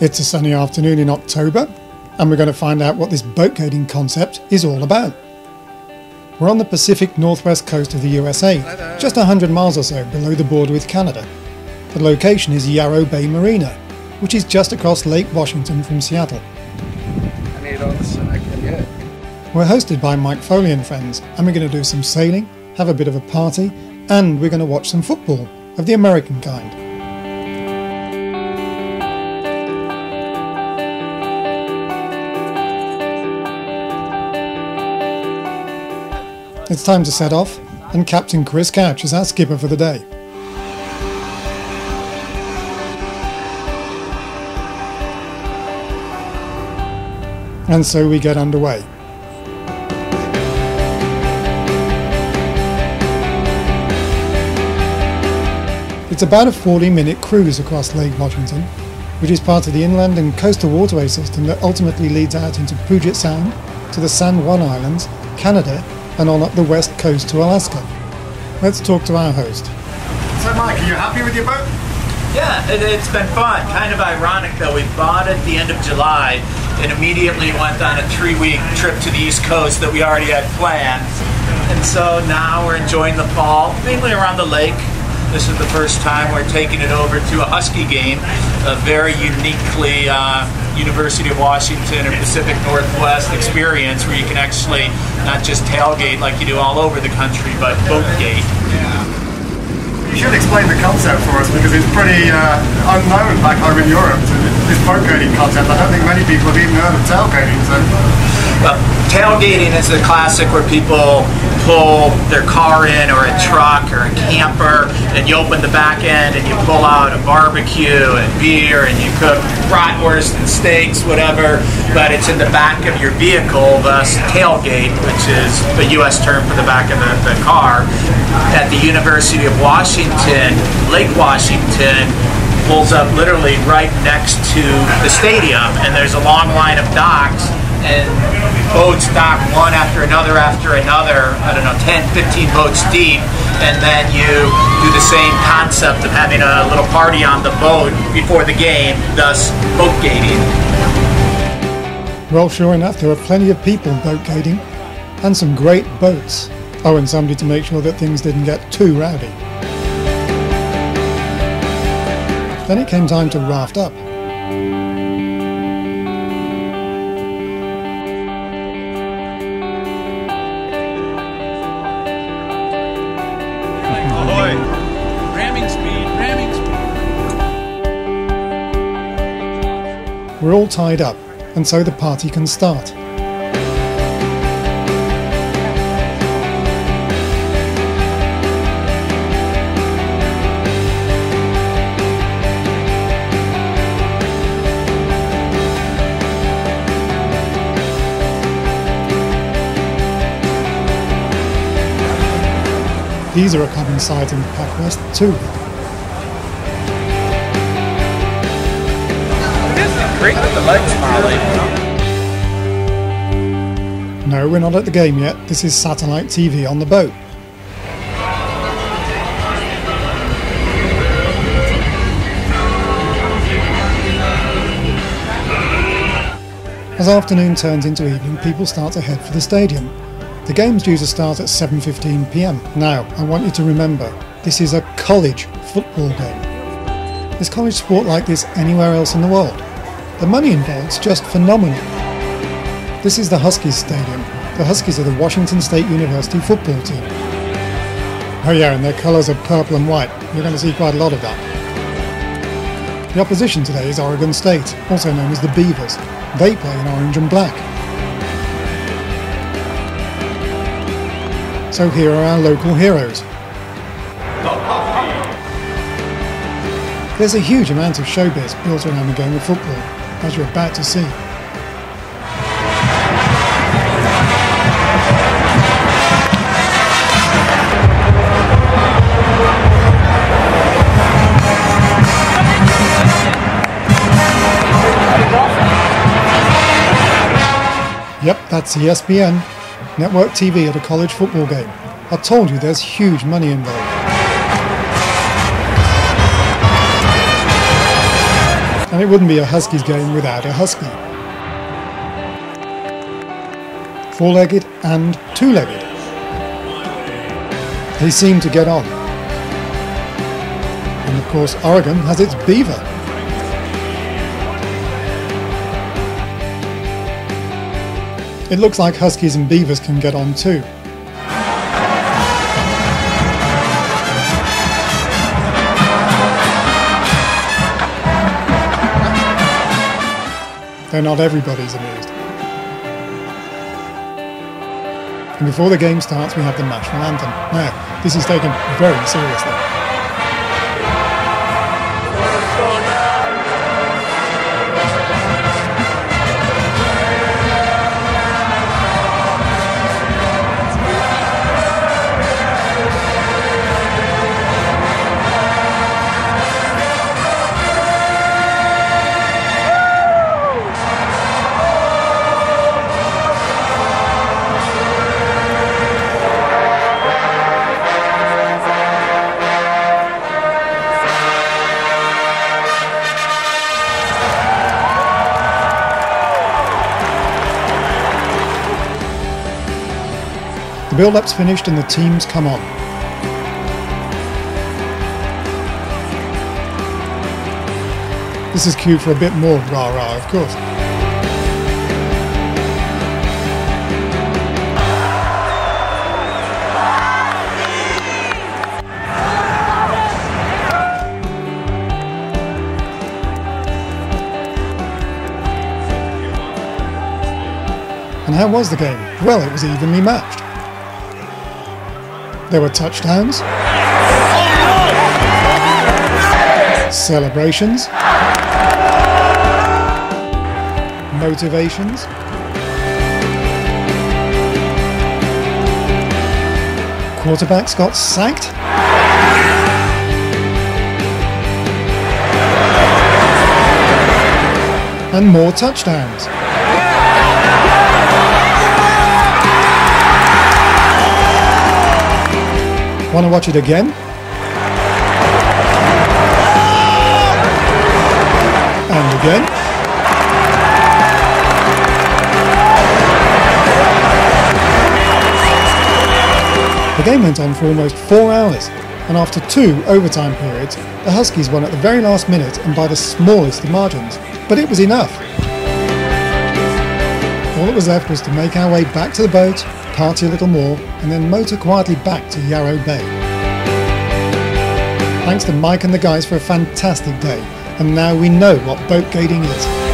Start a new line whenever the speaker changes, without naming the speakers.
It's a sunny afternoon in October, and we're going to find out what this boatgating concept is all about. We're on the Pacific northwest coast of the USA, just 100 miles or so below the border with Canada. The location is Yarrow Bay Marina, which is just across Lake Washington from Seattle.
I need all the sun I can get.
We're hosted by Mike Foley and friends, and we're going to do some sailing, have a bit of a party, and we're going to watch some football of the American kind. It's time to set off, and Captain Chris Couch is our skipper for the day. And so we get underway. It's about a 40-minute cruise across Lake Washington, which is part of the inland and coastal waterway system that ultimately leads out into Puget Sound, to the San Juan Islands, Canada, and on up the west coast to Alaska. Let's talk to our host.
So Mike, are you happy with your boat?
Yeah, it's been fun. Kind of ironic though, we bought it at the end of July and immediately went on a 3-week trip to the East Coast that we already had planned. And so now we're enjoying the fall, mainly around the lake. This is the first time we're taking it over to a Husky game, a very uniquely University of Washington or Pacific Northwest experience where you can actually not just tailgate like you do all over the country, but boatgate.
Yeah. You should explain the concept for us because it's pretty unknown back home in Europe. This boatgating concept, I don't think many people have even heard of tailgating. So.
Well, tailgating is the classic where people pull their car in or a truck or a camper and you open the back end and you pull out a barbecue and beer and you cook bratwurst and steaks, whatever, but it's in the back of your vehicle, thus tailgate, which is the U.S. term for the back of the car. At the University of Washington, Lake Washington pulls up literally right next to the stadium, and there's a long line of docks and boats dock one after another, I don't know, 10, 15 boats deep, and then you do the same concept of having a little party on the boat before the game, thus boatgating.
Well, sure enough, there are plenty of people boatgating, and some great boats. Oh, and somebody to make sure that things didn't get too rowdy. Then it came time to raft up.
Ahoy! Ramming speed, ramming speed.
We're all tied up, and so the party can start. These are a common sight in the Pac West too.
Great with the legs, Molly.
No, we're not at the game yet. This is satellite TV on the boat. As afternoon turns into evening, people start to head for the stadium. The game's due to start at 7:15 p.m. Now, I want you to remember, this is a college football game. Is college sport like this anywhere else in the world? The money involved's just phenomenal. This is the Huskies Stadium. The Huskies are the Washington State University football team. Oh yeah, and their colours are purple and white. You're going to see quite a lot of that. The opposition today is Oregon State, also known as the Beavers. They play in orange and black. So here are our local heroes. There's a huge amount of showbiz built around the game of football, as you're about to see. Yep, that's ESPN. Network TV at a college football game. I told you there's huge money involved. And and it wouldn't be a Huskies game without a Husky. Four-legged and two-legged. They seem to get on. And of course Oregon has its beaver. It looks like Huskies and beavers can get on too. Though not everybody's amused. And before the game starts we have the national anthem. Now, this is taken very seriously. The build-up's finished and the teams come on. This is cue for a bit more rah-rah, of course. And how was the game? Well, it was evenly matched. There were touchdowns, celebrations, motivations, quarterbacks got sacked, and more touchdowns. Want to watch it again? And again? The game went on for almost 4 hours, and after 2 overtime periods, the Huskies won at the very last minute and by the smallest of margins. But it was enough. All that was left was to make our way back to the boat, party a little more, and then motor quietly back to Yarrow Bay. Thanks to Mike and the guys for a fantastic day, and now we know what boatgating is.